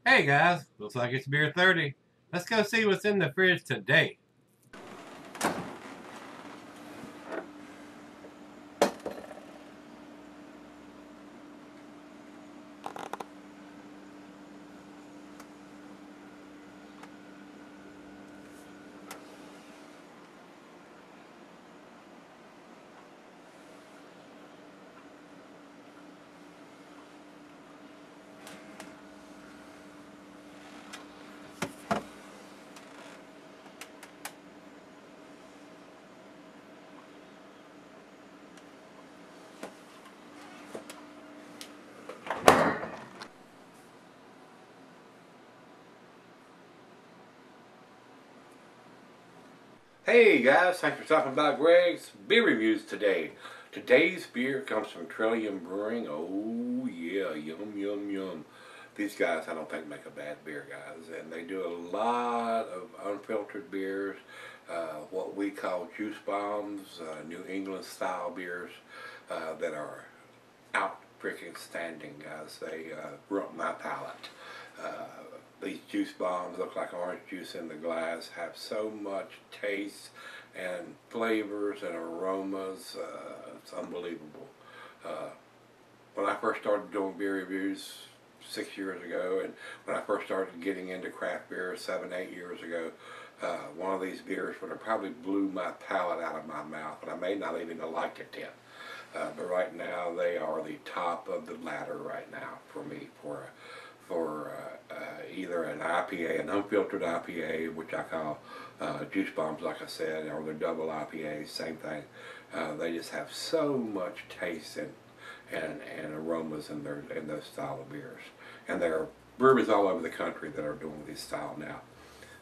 Hey guys, looks like it's beer 30. Let's go see what's in the fridge today. Hey guys, thanks for stopping by Greg's Beer Reviews today. Today's beer comes from Trillium Brewing. Oh yeah, yum yum yum. These guys I don't think make a bad beer, guys, and they do a lot of unfiltered beers, what we call juice bombs, New England style beers that are out freaking standing, guys. They grew up my palate. Uh, these juice bombs look like orange juice in the glass, have so much taste and flavors and aromas. It's unbelievable. Uh, when I first started doing beer reviews 6 years ago, and when I first started getting into craft beer 7, 8 years ago, one of these beers would have probably blew my palate out of my mouth, and I may not even have liked it then. But right now, they are the top of the ladder right now for me for either an IPA, an unfiltered IPA, which I call juice bombs, like I said, or the double IPA, same thing. They just have so much taste and aromas in those style of beers, and there are breweries all over the country that are doing this style now.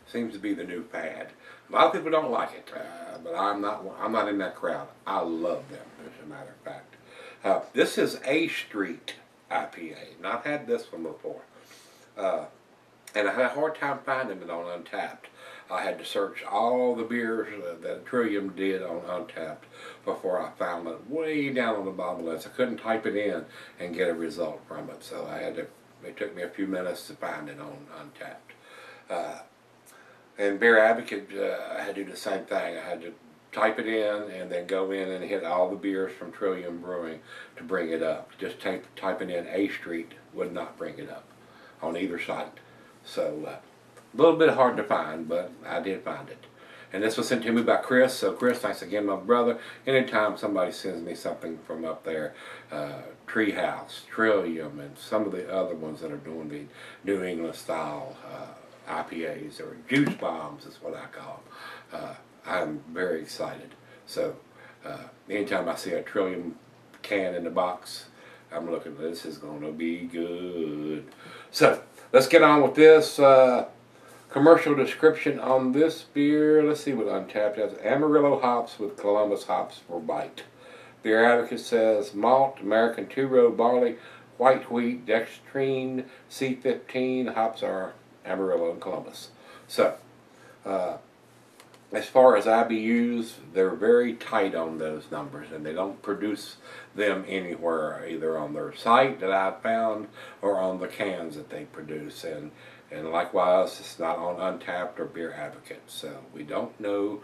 Seems to be the new fad. A lot of people don't like it, but I'm not. I'm not in that crowd. I love them, as a matter of fact. This is A Street IPA, and I've had this one before, uh, and I had a hard time finding it on Untapped. I had to search all the beers that Trillium did on Untapped before I found it way down on the bottom list. I couldn't type it in and get a result from it, so I had to. It took me a few minutes to find it on Untapped. And Beer Advocate, I had to do the same thing. I had to type it in and then go in and hit all the beers from Trillium Brewing to bring it up. Just typing in A Street would not bring it up on either site. So a little bit hard to find, but I did find it. And this was sent to me by Chris. So Chris, thanks again, my brother. Anytime somebody sends me something from up there, Treehouse, Trillium, and some of the other ones that are doing the New England style IPAs or juice bombs is what I call them. I'm very excited. So anytime I see a Trillium can in the box, I'm looking, this is going to be good. So let's get on with this. Commercial description on this beer. Let's see what Untapped has. Amarillo hops with Columbus hops for bite. Beer Advocate says malt, American two-row barley, white wheat, dextrine, C15. Hops are Amarillo and Columbus. So, as far as IBUs, they're very tight on those numbers, and they don't produce them anywhere, either on their site that I found or on the cans that they produce. And likewise, it's not on Untapped or Beer Advocate, so we don't know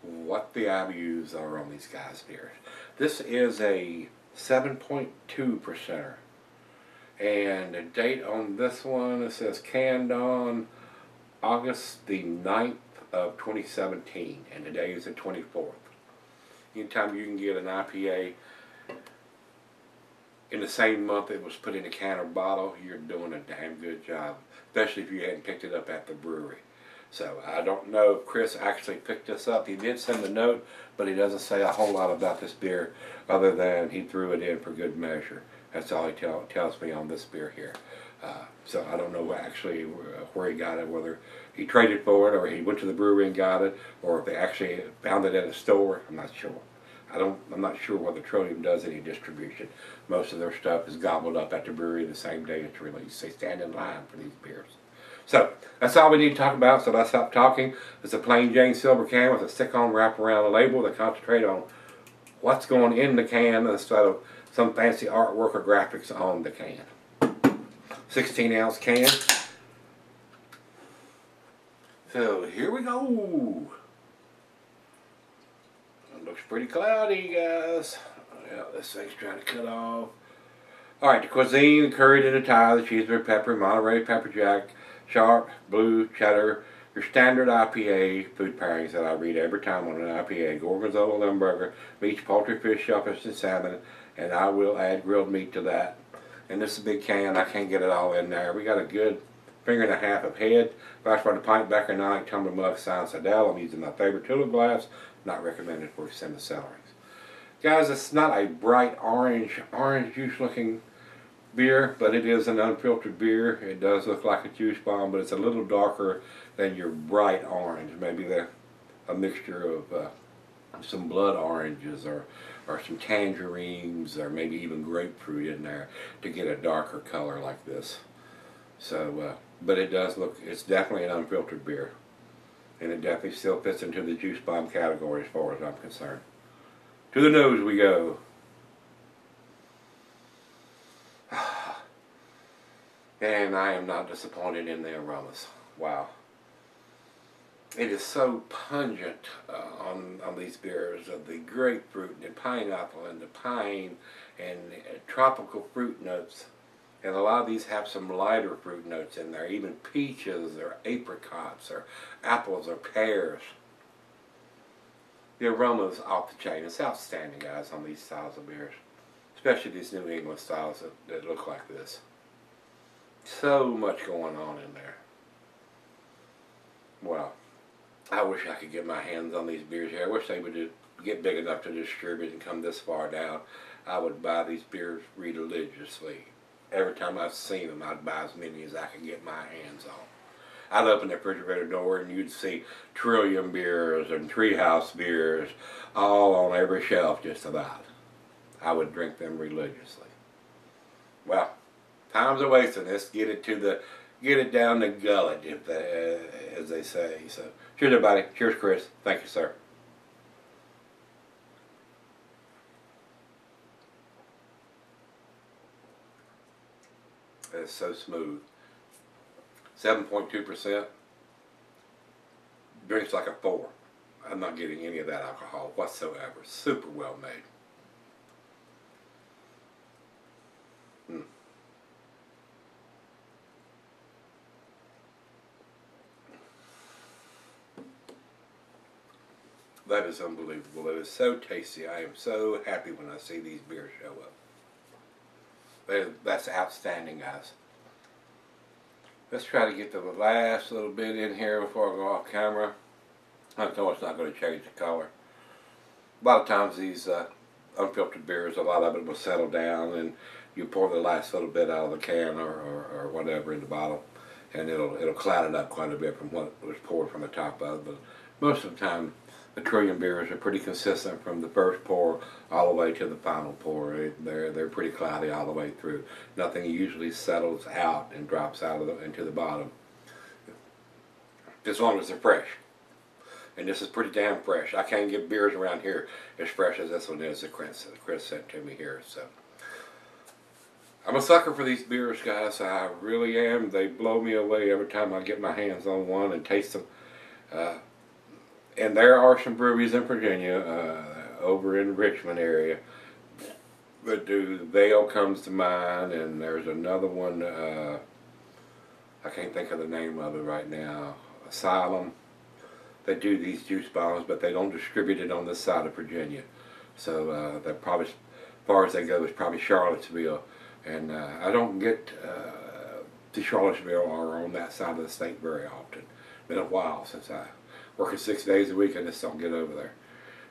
what the IBUs are on these guys' beers. This is a 7.2%er, and the date on this one, it says canned on August the 9th of 2017, and today is the 24th. Anytime you can get an IPA in the same month it was put in a can or bottle, you're doing a damn good job, especially if you hadn't picked it up at the brewery. So I don't know if Chris actually picked this up. He did send a note, but he doesn't say a whole lot about this beer other than he threw it in for good measure. That's all he tells me on this beer here. So I don't know actually where he got it, whether he traded for it or he went to the brewery and got it, or if they actually found it at a store. I'm not sure. I'm not sure whether Trillium does any distribution. Most of their stuff is gobbled up at the brewery the same day it's released. They stand in line for these beers. So that's all we need to talk about, so let's stop talking. It's a plain Jane silver can with a stick-on wrap around the label that concentrate on what's going in the can instead of some fancy artwork or graphics on the can. 16-ounce can. So here we go. It looks pretty cloudy, guys. Yeah, this thing's trying to cut off. Alright, the cuisine, the curry, the Thai, the cheeseburger, pepper, Monterey, pepper jack, sharp, blue, cheddar, your standard IPA food pairings that I read every time on an IPA. Gorgonzola, lemon burger, meats, poultry, fish, shellfish, and salmon, and I will add grilled meat to that. And this is a big can. I can't get it all in there. We got a good finger and a half of head. Glass for the pint, backer, nine, tumbler, mug, signed Sidell. I'm using my favorite tulip glass. Not recommended for extended celeries. Guys, it's not a bright orange juice looking beer, but it is an unfiltered beer. It does look like a juice bomb, but it's a little darker than your bright orange. Maybe a mixture of some blood oranges or some tangerines or maybe even grapefruit in there to get a darker color like this. So, but it does look, it's definitely an unfiltered beer. And it definitely still fits into the juice bomb category as far as I'm concerned. To the nose we go. And I am not disappointed in the aromas. Wow. It is so pungent on these beers of the grapefruit and the pineapple and the pine and tropical fruit notes. And a lot of these have some lighter fruit notes in there, even peaches or apricots or apples or pears. The aroma is off the chain. It's outstanding, guys, on these styles of beers. Especially these New England styles that look like this. So much going on in there. Wow. I wish I could get my hands on these beers here. I wish they would get big enough to distribute and come this far down. I would buy these beers religiously. Every time I've seen them, I'd buy as many as I could get my hands on. I'd open the refrigerator door and you'd see Trillium beers and Treehouse beers all on every shelf just about. I would drink them religiously. Well, time's a wasting. Let's get it down the gullet, as they say. So, cheers, everybody. Cheers, Chris. Thank you, sir. It's so smooth. 7.2%. Drinks like a 4. I'm not getting any of that alcohol whatsoever. Super well made. That is unbelievable. It is so tasty. I am so happy when I see these beers show up. That's outstanding, guys. Let's try to get the last little bit in here before I go off camera. I know it's not going to change the color. A lot of times these unfiltered beers, a lot of it will settle down and you pour the last little bit out of the can or whatever in the bottle, and it'll cloud it up quite a bit from what was poured from the top of. But most of the time, the Trillium beers are pretty consistent from the first pour all the way to the final pour. They're pretty cloudy all the way through. Nothing usually settles out and drops out into the bottom, as long as they're fresh. And this is pretty damn fresh. I can't get beers around here as fresh as this one is that Chris sent to me here. So I'm a sucker for these beers, guys. I really am. They blow me away every time I get my hands on one and taste them. And there are some breweries in Virginia, over in the Richmond area, that do. Vale comes to mind, and there's another one, I can't think of the name of it right now, Asylum. They do these juice bombs, but they don't distribute it on this side of Virginia. So they're probably, as far as they go, is probably Charlottesville. And I don't get to Charlottesville or on that side of the state very often. Been a while since I working 6 days a week. I just don't get over there.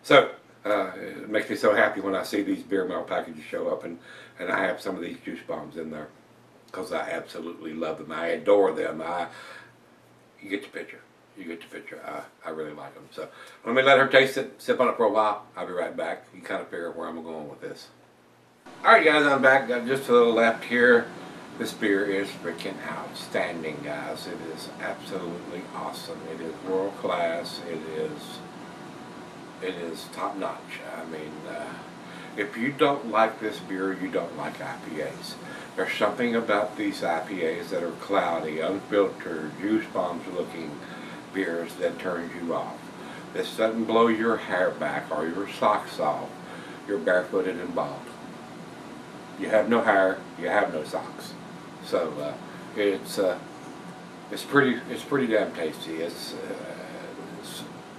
So it makes me so happy when I see these beer mail packages show up, and I have some of these juice bombs in there because I absolutely love them. I adore them. You get the picture. You get the picture. I really like them. So let me let her taste it, sip on it for a while. I'll be right back. You kind of figure out where I'm going with this. Alright, guys, I'm back. Got just a little left here. This beer is freaking outstanding, guys. It is absolutely awesome. It is world class. It is top notch. I mean, if you don't like this beer, you don't like IPAs. There's something about these IPAs that are cloudy, unfiltered, juice bombs looking, beers that turns you off. This doesn't blow your hair back or your socks off. You're barefooted and bald. You have no hair, you have no socks. So it's pretty damn tasty.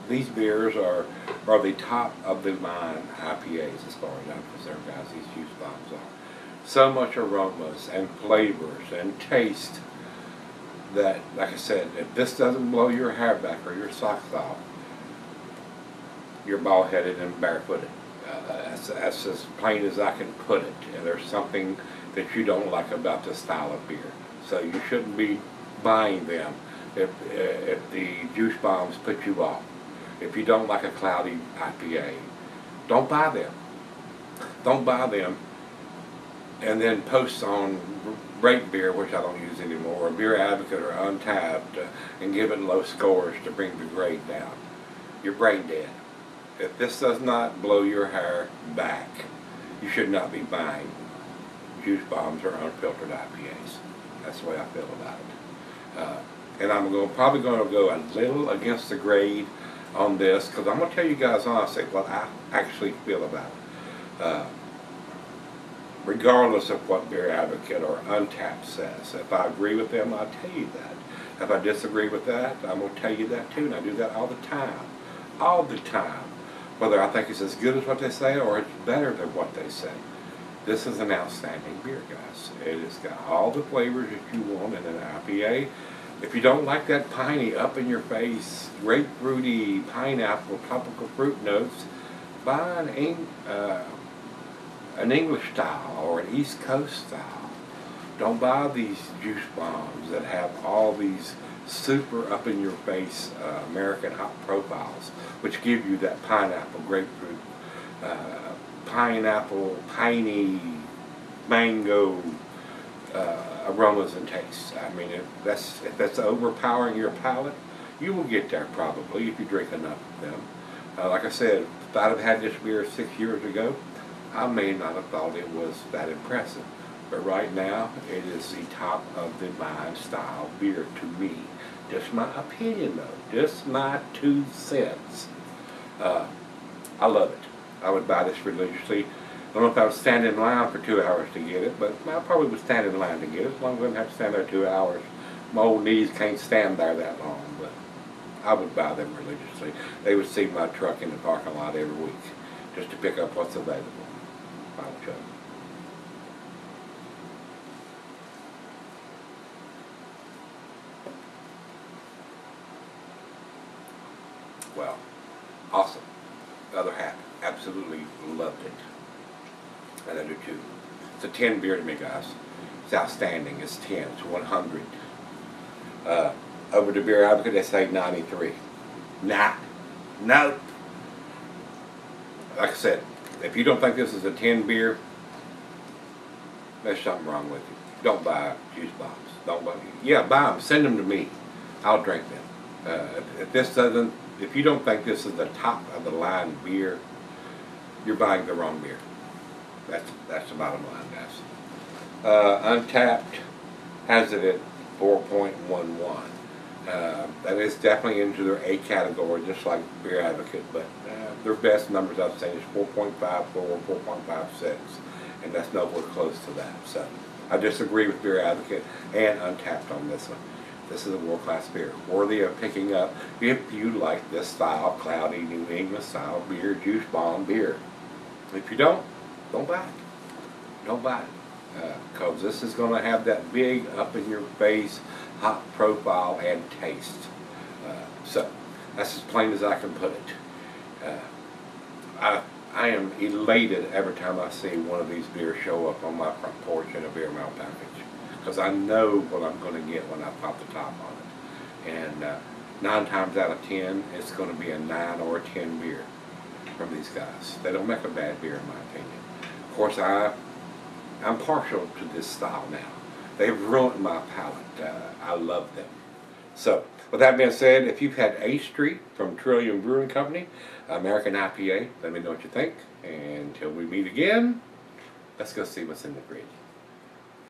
These beers are the top of the line IPAs as far as I'm concerned, guys. These juice bombs are. So much aromas and flavors and taste that, like I said, if this doesn't blow your hair back or your socks off, you're bald-headed and barefooted. That's as plain as I can put it. And there's something that you don't like about this style of beer. So you shouldn't be buying them if the juice bombs put you off. If you don't like a cloudy IPA, don't buy them. Don't buy them and then post on Gregsbeer, which I don't use anymore, or Beer Advocate or Untapped, and give it low scores to bring the grade down. You're brain dead. If this does not blow your hair back, you should not be buying juice bombs or unfiltered IPAs. That's the way I feel about it. And I'm probably going to go a little against the grade on this, because I'm going to tell you guys honestly what I actually feel about it. Regardless of what Beer Advocate or Untapped says. If I agree with them, I'll tell you that. If I disagree with that, I'm going to tell you that too, and I do that all the time. All the time. Whether I think it's as good as what they say or it's better than what they say. This is an outstanding beer, guys. It has got all the flavors that you want in an IPA. If you don't like that piney, up in your face, grapefruity, pineapple, tropical fruit notes, buy an English style or an East Coast style. Don't buy these juice bombs that have all these super up in your face American hop profiles, which give you that pineapple, grapefruit, pineapple, piney, mango aromas and tastes. I mean, if that's overpowering your palate, you will get there probably if you drink enough of them. Like I said, if I'd have had this beer 6 years ago, I may not have thought it was that impressive. But right now, it is the top of the line style beer to me. Just my opinion though, just my 2 cents. I love it. I would buy this religiously. I don't know if I would stand in line for 2 hours to get it, but I probably would stand in line to get it, as long as I wouldn't have to stand there 2 hours. My old knees can't stand there that long, but I would buy them religiously. They would see my truck in the parking lot every week, just to pick up what's available. Final chug. Well, awesome. The other half, absolutely loved it. And I do too. It's a 10 beer to me, guys. It's outstanding. It's 10. It's 100. Over to Beer Advocate, they say 93. Nah. Nope. Like I said, if you don't think this is a 10 beer, there's something wrong with you. Don't buy juice bombs. Don't buy. Yeah, buy them. Send them to me. I'll drink them. If you don't think this is the top of the line beer, you're buying the wrong beer. That's the bottom line, guys. Untapped has it at 4.11. That is definitely into their A category, just like Beer Advocate, but their best numbers I've seen is 4.54, 4.56, and that's nowhere close to that. So I disagree with Beer Advocate and Untapped on this one. This is a world-class beer, worthy of picking up if you like this style, cloudy New England style beer, juice bomb beer. If you don't buy it. Don't buy it. Because this is going to have that big up-in-your-face hot profile and taste. So that's as plain as I can put it. I am elated every time I see one of these beers show up on my front porch in a beer mail package, because I know what I'm going to get when I pop the top on it. And 9 times out of 10, it's going to be a 9 or a 10 beer from these guys. They don't make a bad beer in my opinion. Of course, I'm partial to this style now. They've ruined my palate. I love them. So, with that being said, if you've had A Street from Trillium Brewing Company, American IPA, let me know what you think. And until we meet again, let's go see what's in the fridge.